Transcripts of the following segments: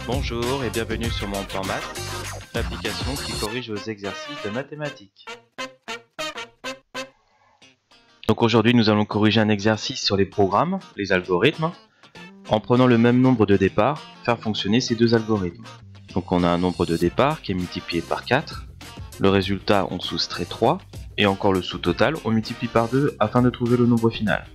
Bonjour et bienvenue sur Mon Plan Maths, l'application qui corrige vos exercices de mathématiques. Donc aujourd'hui nous allons corriger un exercice sur les programmes, les algorithmes, en prenant le même nombre de départ, faire fonctionner ces deux algorithmes. Donc on a un nombre de départ qui est multiplié par 4, le résultat on soustrait 3, et encore le sous-total on multiplie par 2 afin de trouver le nombre final.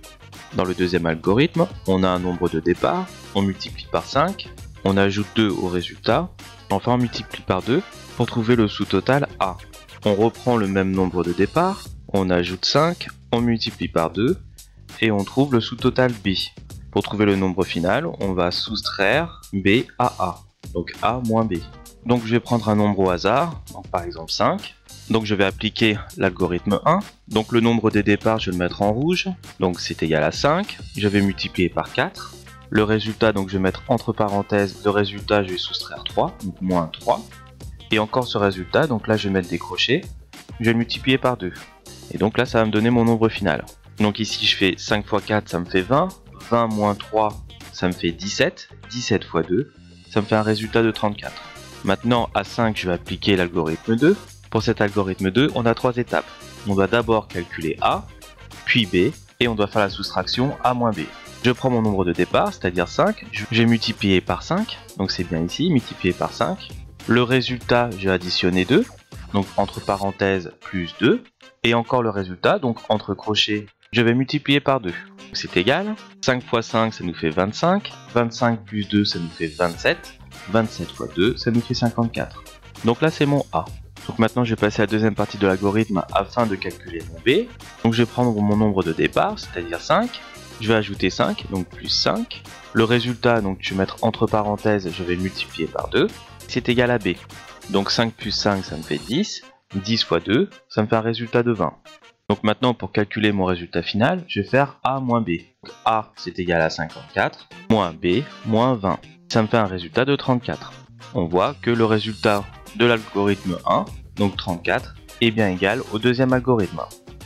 Dans le deuxième algorithme, on a un nombre de départ, on multiplie par 5, on ajoute 2 au résultat, enfin on multiplie par 2 pour trouver le sous-total A. On reprend le même nombre de départ, on ajoute 5, on multiplie par 2 et on trouve le sous-total B. Pour trouver le nombre final, on va soustraire B à A, donc A moins B. Donc je vais prendre un nombre au hasard, donc par exemple 5. Donc je vais appliquer l'algorithme 1. Donc le nombre des départs, je vais le mettre en rouge. Donc c'est égal à 5. Je vais multiplier par 4. Le résultat, donc je vais mettre entre parenthèses, le résultat, je vais soustraire 3, donc moins 3. Et encore ce résultat, donc là je vais mettre des crochets. Je vais le multiplier par 2. Et donc là ça va me donner mon nombre final. Donc ici je fais 5 fois 4, ça me fait 20. 20 moins 3, ça me fait 17. 17 fois 2, ça me fait un résultat de 34. Maintenant à 5, je vais appliquer l'algorithme 2. Pour cet algorithme 2, on a 3 étapes. On doit d'abord calculer A, puis B, et on doit faire la soustraction A moins B. Je prends mon nombre de départ, c'est-à-dire 5, je vais multiplier par 5, donc c'est bien ici, multiplier par 5. Le résultat, je vais additionner 2, donc entre parenthèses plus 2, et encore le résultat, donc entre crochets, je vais multiplier par 2. C'est égal, 5 fois 5, ça nous fait 25, 25 plus 2, ça nous fait 27, 27 fois 2, ça nous fait 54. Donc là, c'est mon A. Donc maintenant, je vais passer à la deuxième partie de l'algorithme afin de calculer mon B. Donc je vais prendre mon nombre de départ, c'est-à-dire 5. Je vais ajouter 5, donc plus 5. Le résultat, donc je vais mettre entre parenthèses, je vais multiplier par 2. C'est égal à B. Donc 5 plus 5, ça me fait 10. 10 fois 2, ça me fait un résultat de 20. Donc maintenant, pour calculer mon résultat final, je vais faire A moins B. Donc A, c'est égal à 54, moins B, moins 20. Ça me fait un résultat de 34. On voit que le résultat de l'algorithme 1, donc 34, est bien égal au deuxième algorithme.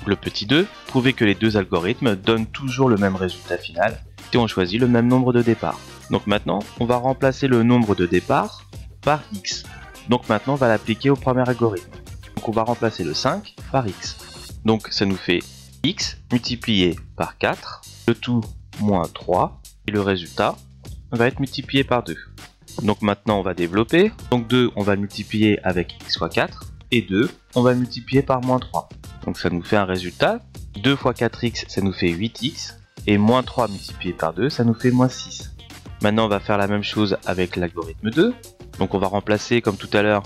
Le petit 2, prouver que les deux algorithmes donnent toujours le même résultat final si on choisit le même nombre de départ. Donc maintenant, on va remplacer le nombre de départ par x. Donc maintenant, on va l'appliquer au premier algorithme. Donc on va remplacer le 5 par x. Donc ça nous fait x multiplié par 4, le tout moins 3, et le résultat va être multiplié par 2. Donc maintenant on va développer, donc 2 on va multiplier avec x fois 4, et 2 on va multiplier par moins 3. Donc ça nous fait un résultat, 2 fois 4x ça nous fait 8x, et moins 3 multiplié par 2 ça nous fait moins 6. Maintenant on va faire la même chose avec l'algorithme 2, donc on va remplacer comme tout à l'heure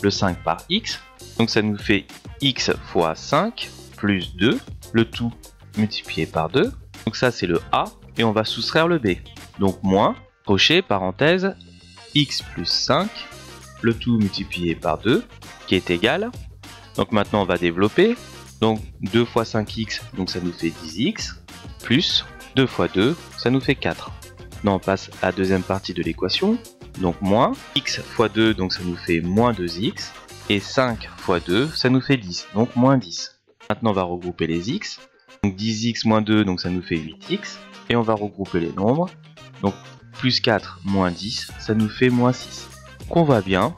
le 5 par x, donc ça nous fait x fois 5 plus 2, le tout multiplié par 2, donc ça c'est le A, et on va soustraire le B, donc moins, crochet, parenthèse, x plus 5, le tout multiplié par 2, qui est égal, donc maintenant on va développer, donc 2 fois 5x, donc ça nous fait 10x, plus 2 fois 2, ça nous fait 4. Maintenant on passe à la deuxième partie de l'équation, donc moins, x fois 2, donc ça nous fait moins 2x, et 5 fois 2, ça nous fait 10, donc moins 10. Maintenant on va regrouper les x, donc 10x moins 2, donc ça nous fait 8x, et on va regrouper les nombres, donc plus 4 moins 10, ça nous fait moins 6. Donc on voit bien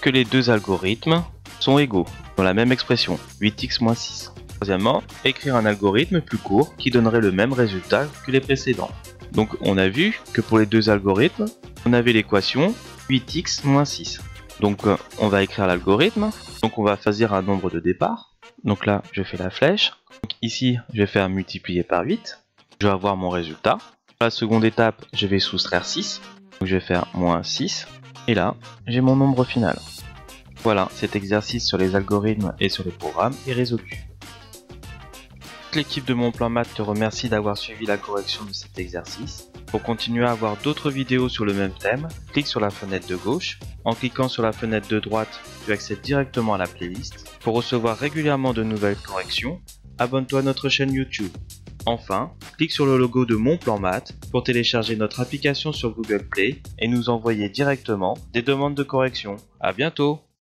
que les deux algorithmes sont égaux, dans la même expression, 8x moins 6. Troisièmement, écrire un algorithme plus court qui donnerait le même résultat que les précédents. Donc on a vu que pour les deux algorithmes, on avait l'équation 8x moins 6. Donc on va écrire l'algorithme, donc on va choisir un nombre de départ. Donc là, je fais la flèche. Donc ici, je vais faire multiplier par 8. Je vais avoir mon résultat. Pour la seconde étape, je vais soustraire 6. Donc je vais faire moins 6. Et là, j'ai mon nombre final. Voilà, cet exercice sur les algorithmes et sur les programmes est résolu. L'équipe de Mon Plan Maths te remercie d'avoir suivi la correction de cet exercice. Pour continuer à avoir d'autres vidéos sur le même thème, clique sur la fenêtre de gauche. En cliquant sur la fenêtre de droite, tu accèdes directement à la playlist. Pour recevoir régulièrement de nouvelles corrections, abonne-toi à notre chaîne YouTube. Enfin, clique sur le logo de Mon Plan Maths pour télécharger notre application sur Google Play et nous envoyer directement des demandes de correction. À bientôt!